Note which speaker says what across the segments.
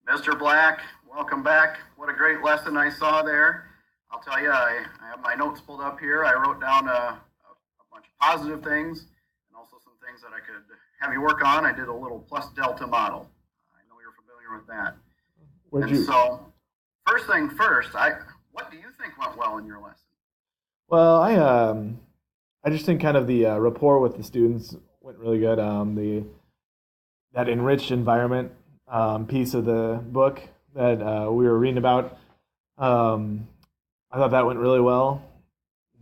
Speaker 1: Mr. Black, welcome back. What a great lesson I saw there. I'll tell you, I have my notes pulled up here. I wrote down a bunch of positive things and also some things that I could have you work on. I did a little plus delta model. I know you're familiar with that.
Speaker 2: Where'd
Speaker 1: And
Speaker 2: you?
Speaker 1: so, first thing first, what do you think went well in your lesson?
Speaker 2: Well, I just think kind of the rapport with the students went really good. The that enriched environment piece of the book that we were reading about, um, I thought that went really well.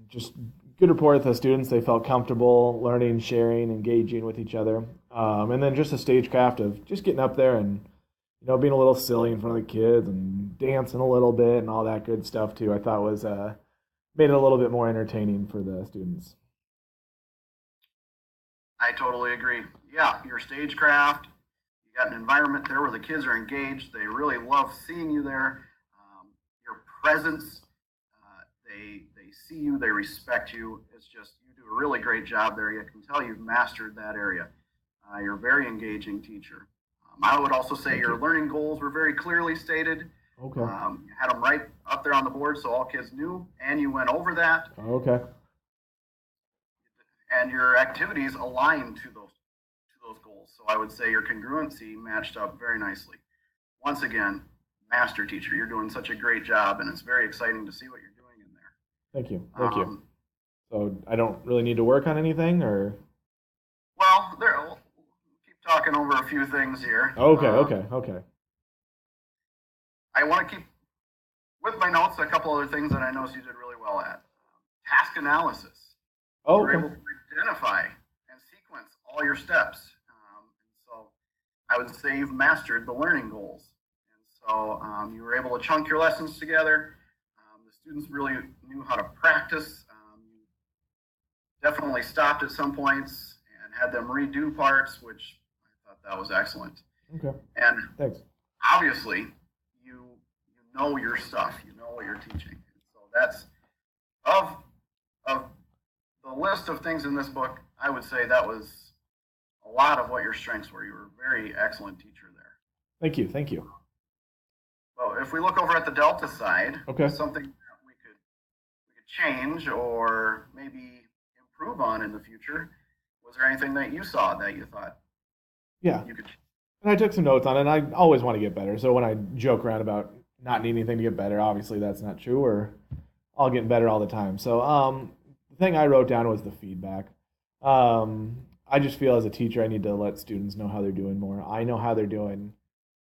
Speaker 2: Just good rapport with the students. They felt comfortable learning, sharing, engaging with each other, and then just the stagecraft of just getting up there and being a little silly in front of the kids and dancing a little bit and all that good stuff too. I thought was made it a little bit more entertaining for the students.
Speaker 1: I totally agree. Yeah, your stagecraft, you got an environment there where the kids are engaged. They really love seeing you there. Your presence, they see you, they respect you. It's just you do a really great job there. You can tell you've mastered that area. You're a very engaging teacher. I would also say
Speaker 2: Thank
Speaker 1: your
Speaker 2: you.
Speaker 1: learning goals were very clearly stated.
Speaker 2: Okay.
Speaker 1: You had them right up there on the board so all kids knew, and you went over that,
Speaker 2: Okay.
Speaker 1: and your activities aligned to those goals. So I would say your congruency matched up very nicely. Once again, master teacher, you're doing such a great job, and it's very exciting to see what you're doing in
Speaker 2: Thank you.
Speaker 1: there.
Speaker 2: Thank you. So I don't really need to work on anything, or
Speaker 1: Well, there. We'll keep talking over a few things here.
Speaker 2: okay, okay, okay.
Speaker 1: I want to keep with my notes a couple other things that I noticed you did really well at. Task analysis.
Speaker 2: Oh,
Speaker 1: You were
Speaker 2: okay.
Speaker 1: able to identify and sequence all your steps. And so I would say you've mastered the learning goals. And so you were able to chunk your lessons together. The students really knew how to practice. You definitely stopped at some points and had them redo parts, which I thought that was excellent.
Speaker 2: Okay.
Speaker 1: And
Speaker 2: Thanks.
Speaker 1: obviously, you know your stuff. You know what you're teaching. And so that's of of the list of things in this book. I would say that was a lot of what your strengths were. You were a very excellent teacher there.
Speaker 2: Thank you. Thank you.
Speaker 1: Well, if we look over at the Delta side,
Speaker 2: Okay.
Speaker 1: something that we could change or maybe improve on in the future. Was there anything that you saw that you thought
Speaker 2: Yeah.
Speaker 1: you could?
Speaker 2: And I took some notes on it. And I always want to get better. So when I joke around about not needing anything to get better, obviously that's not true. Or all getting better all the time. So the thing I wrote down was the feedback. I just feel as a teacher, I need to let students know how they're doing more. I know how they're doing,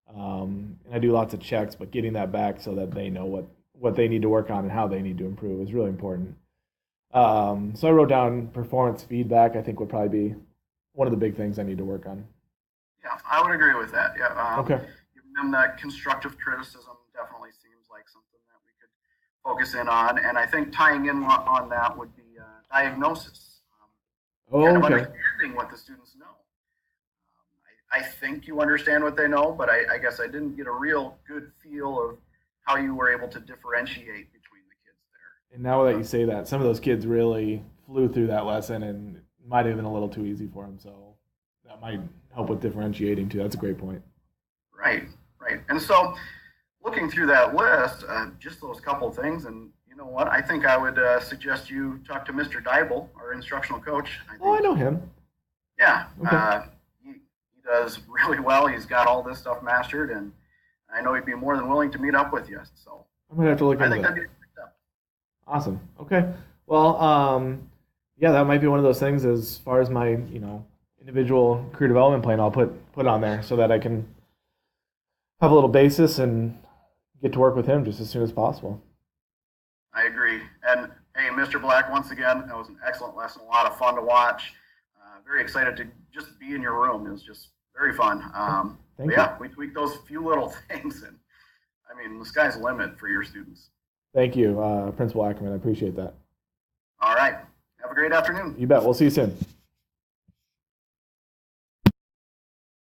Speaker 2: and I do lots of checks, but getting that back so that they know what they need to work on and how they need to improve is really important. So I wrote down performance feedback. I think would probably be one of the big things I need to work on.
Speaker 1: Yeah, I would agree with that. Yeah,
Speaker 2: Okay.
Speaker 1: giving them that constructive criticism definitely seems like something that we could focus in on. And I think tying in on that would be diagnosis,
Speaker 2: Oh,
Speaker 1: kind of
Speaker 2: okay.
Speaker 1: understanding what the students know. I think you understand what they know, but I guess I didn't get a real good feel of how you were able to differentiate between the kids
Speaker 2: And now that
Speaker 1: there.
Speaker 2: you say that, some of those kids really flew through that lesson and it might have been a little too easy for them. So that might help with differentiating too. That's a great point.
Speaker 1: Right, right. And so looking through that list, just those couple of things, and you know what? I think I would suggest you talk to Mr. Dybel, our instructional coach. I
Speaker 2: Oh, I
Speaker 1: think,
Speaker 2: know him.
Speaker 1: yeah,
Speaker 2: Okay.
Speaker 1: he does really well. He's got all this stuff mastered, and I know he'd be more than willing to meet up with you. So
Speaker 2: I'm gonna have to look
Speaker 1: I
Speaker 2: into
Speaker 1: think that'd
Speaker 2: that.
Speaker 1: be a good step.
Speaker 2: Awesome. Okay. Well, yeah, that might be one of those things as far as my, individual career development plan I'll put on there so that I can have a little basis and get to work with him just as soon as possible.
Speaker 1: I agree. And hey, Mr. Black, once again, that was an excellent lesson. A lot of fun to watch. Very excited to just be in your room. It was just very fun. But
Speaker 2: Thank you.
Speaker 1: yeah, we tweaked those few little things, and I mean, the sky's the limit for your students.
Speaker 2: Thank you, Principal Ackerman. I appreciate that.
Speaker 1: All right. Have a great afternoon.
Speaker 2: You bet. We'll see you soon.